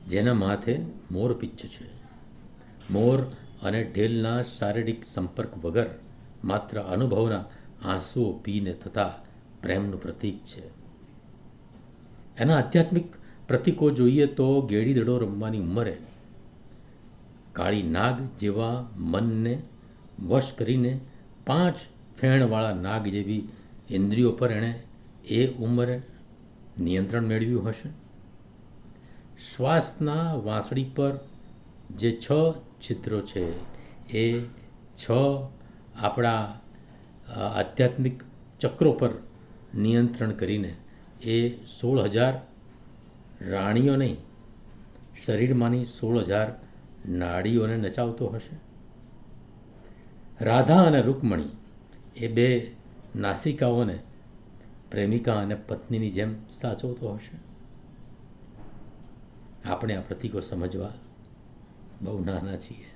જેના માથે મોરપીંછ છે. મોર અને ઢેલના શારીરિક સંપર્ક વગર માત્ર અનુભવના આંસુઓ પીને થતા પ્રેમનું પ્રતીક છે. એના આધ્યાત્મિક પ્રતીકો જોઈએ તો ગેડી દડો રમવાની ઉંમરે કાળી નાગ જેવા મનને વશ કરીને 5 ફેણવાળા નાગ જેવી ઇન્દ્રિયો પર એણે એ ઉંમરે નિયંત્રણ મેળવ્યું હશે. શ્વાસના વાંસળી પર જે 6 છિદ્રો છે એ 6 આપણા આધ્યાત્મિક ચક્રો પર નિયંત્રણ કરીને એ 16,000 રાણીઓ નહીં, શરીરમાંની 16,000 નાડીઓને નચાવતો હશે. રાધા અને રૂકમણી એ 2 નાસિકાઓને પ્રેમિકા અને પત્નીની જેમ સાચવતો હશે. આપણે આ પ્રતીકો સમજવા બહુ નાના છીએ.